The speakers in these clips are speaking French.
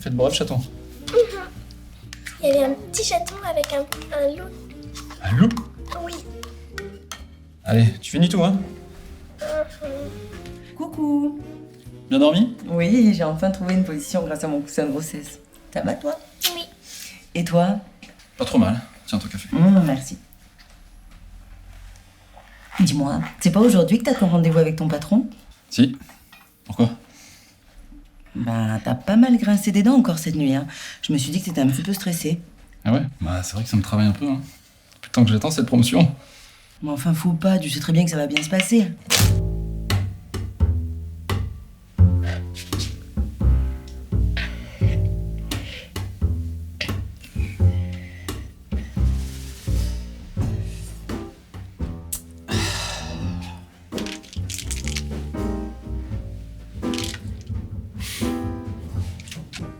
fait de bref chaton. Il y avait un petit chaton avec un loup. Un loup? Oui. Allez, tu finis tout, hein? Coucou. Bien dormi? Oui, j'ai enfin trouvé une position grâce à mon coussin de grossesse. Ça va toi? Oui. Et toi? Pas trop mal. Tiens, ton café. Merci. Dis-moi, c'est pas aujourd'hui que t'as ton rendez-vous avec ton patron? Si. Pourquoi? Bah, t'as pas mal grincé des dents encore cette nuit, hein. Je me suis dit que t'étais un petit peu stressée. Ah ouais? Bah, c'est vrai que ça me travaille un peu, hein. Depuis le temps que j'attends cette promotion. Mais enfin, faut pas, tu sais très bien que ça va bien se passer.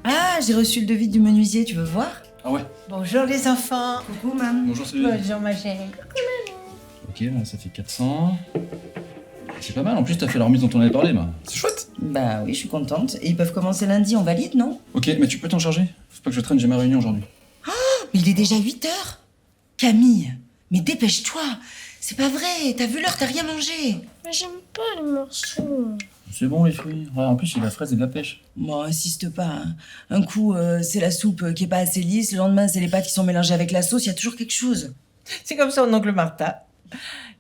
Ah, j'ai reçu le devis du menuisier, tu veux voir? Ah ouais? Bonjour les enfants. Coucou, mam. Bonjour, Sylvie. Bonjour ma chérie. Ok, là, ça fait 400. C'est pas mal, en plus, t'as fait la remise dont on avait parlé, bah. C'est chouette. Bah oui, je suis contente. Et ils peuvent commencer lundi, on valide, non? Ok, mais tu peux t'en charger? Faut pas que je traîne, j'ai ma réunion aujourd'hui. Mais il est déjà 8 heures. Camille, mais dépêche-toi. C'est pas vrai, t'as vu l'heure, t'as rien mangé. Mais j'aime pas les morceaux. C'est bon, les fruits. Ouais, en plus, il y a de la fraise et de la pêche. Bon, insiste pas, hein. Un coup, c'est la soupe qui est pas assez lisse, le lendemain, c'est les pâtes qui sont mélangées avec la sauce, il y a toujours quelque chose. C'est comme ça mon oncle Martin.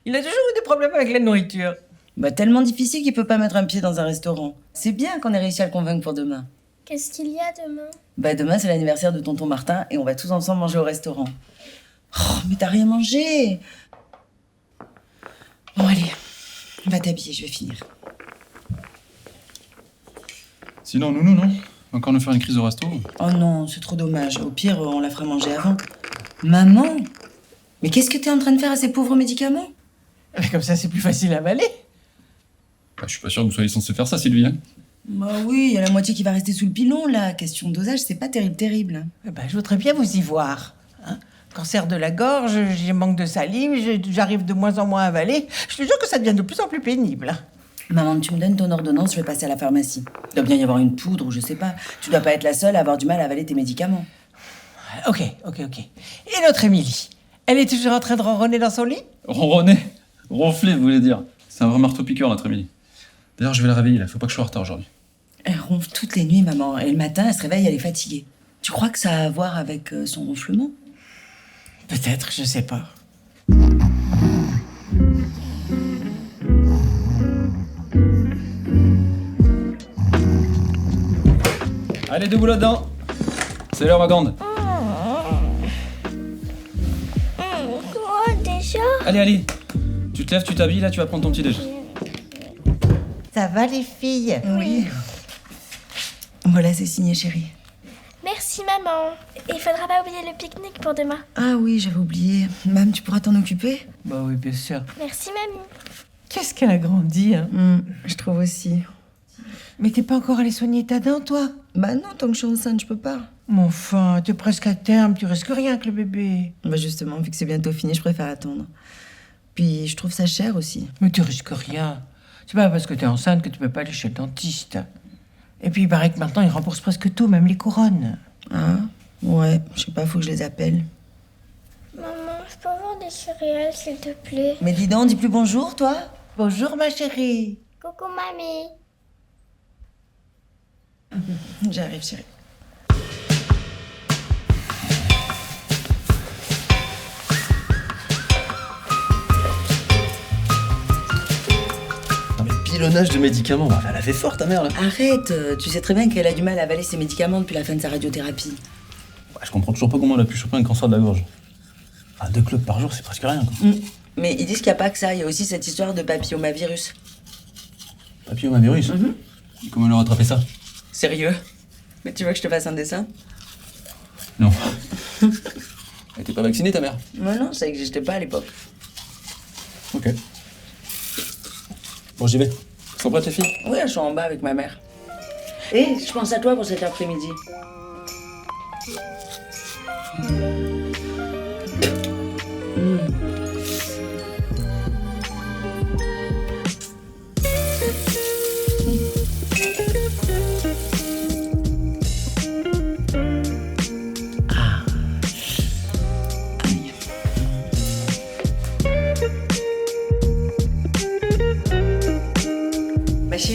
Il a toujours eu des problèmes avec la nourriture. Bah, tellement difficile qu'il peut pas mettre un pied dans un restaurant. C'est bien qu'on ait réussi à le convaincre pour demain. Qu'est-ce qu'il y a demain? Bah, demain, c'est l'anniversaire de tonton Martin et on va tous ensemble manger au restaurant. Oh, mais t'as rien mangé. Bon, allez, va t'habiller, je vais finir. Sinon, nounou, non? Encore nous faire une crise au resto? Oh non, c'est trop dommage. Au pire, on la fera manger avant. Maman? Mais qu'est-ce que t'es en train de faire à ces pauvres médicaments? Mais comme ça c'est plus facile à avaler. Bah, je suis pas sûr que vous soyez censé faire ça, Sylvie, hein? Bah oui, il y a la moitié qui va rester sous le pilon, là. Question de dosage, c'est pas terrible. Eh ben, je voudrais bien vous y voir. Hein. Cancer de la gorge, j'ai manque de salive, j'arrive de moins en moins à avaler. Je te jure que ça devient de plus en plus pénible. Maman, tu me donnes ton ordonnance, je vais passer à la pharmacie. Il doit bien y avoir une poudre ou je sais pas. Tu dois pas être la seule à avoir du mal à avaler tes médicaments. Ok. Et notre Émilie? Elle est toujours en train de ronronner dans son lit? Ronronner? Ronfler, vous voulez dire? C'est un vrai marteau-piqueur, notre Émilie. D'ailleurs, je vais la réveiller, là. Faut pas que je sois en retard aujourd'hui. Elle ronfle toutes les nuits, maman. Et le matin, elle se réveille, elle est fatiguée. Tu crois que ça a à voir avec son ronflement? Peut-être, je sais pas. Allez, debout là-dedans. C'est l'heure, ma grande. Quoi déjà? Allez. Tu te lèves, tu t'habilles, là, tu vas prendre ton petit déj. Ça va les filles? Oui. Voilà, c'est signé, chérie. Merci maman. Il faudra pas oublier le pique-nique pour demain. Ah oui, j'avais oublié. Mam, tu pourras t'en occuper? Bah oui, bien sûr. Merci mamie. Qu'est-ce qu'elle a grandi, hein? Je trouve aussi. Mais t'es pas encore allé soigner ta dent, toi? Bah non, tant que je suis enceinte, je peux pas. Mais enfin, t'es presque à terme, tu risques rien avec le bébé. Bah justement, vu que c'est bientôt fini, je préfère attendre. Puis je trouve ça cher aussi. Mais tu risques rien. C'est pas parce que t'es enceinte que tu peux pas aller chez le dentiste. Et puis il paraît que maintenant ils remboursent presque tout, même les couronnes. Ah ouais, je sais pas, faut que je les appelle. Maman, je peux avoir des céréales s'il te plaît? Mais dis donc, dis plus bonjour, toi? Bonjour ma chérie. Coucou mamie. J'arrive, chérie. Non mais pilonnage de médicaments, bah, elle a fait fort ta mère là. Arrête, tu sais très bien qu'elle a du mal à avaler ses médicaments depuis la fin de sa radiothérapie. Bah, je comprends toujours pas comment elle a pu choper un cancer de la gorge. Ah, 2 clopes par jour, c'est presque rien, quoi. Mais ils disent qu'il n'y a pas que ça, il y a aussi cette histoire de papillomavirus. Papillomavirus? Comment elle a rattrapé ça? Sérieux? Mais tu veux que je te fasse un dessin? Non. Elle était pas vaccinée, ta mère? Mais non, ça n'existait pas à l'époque. Ok. Bon, j'y vais. Elles sont prêtes, les filles? Oui, elles sont en bas avec ma mère. Et je pense à toi pour cet après-midi.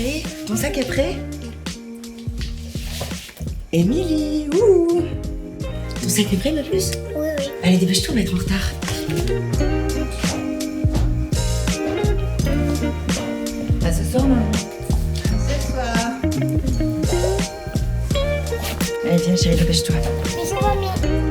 Allez, ton sac est prêt? Émilie, ouh! Ton sac est prêt, ma puce? Oui, oui. Allez, dépêche-toi, on va être en retard. À ce soir, maman. Ce soir. Allez, viens, chérie, dépêche-toi. Bisous, mamie.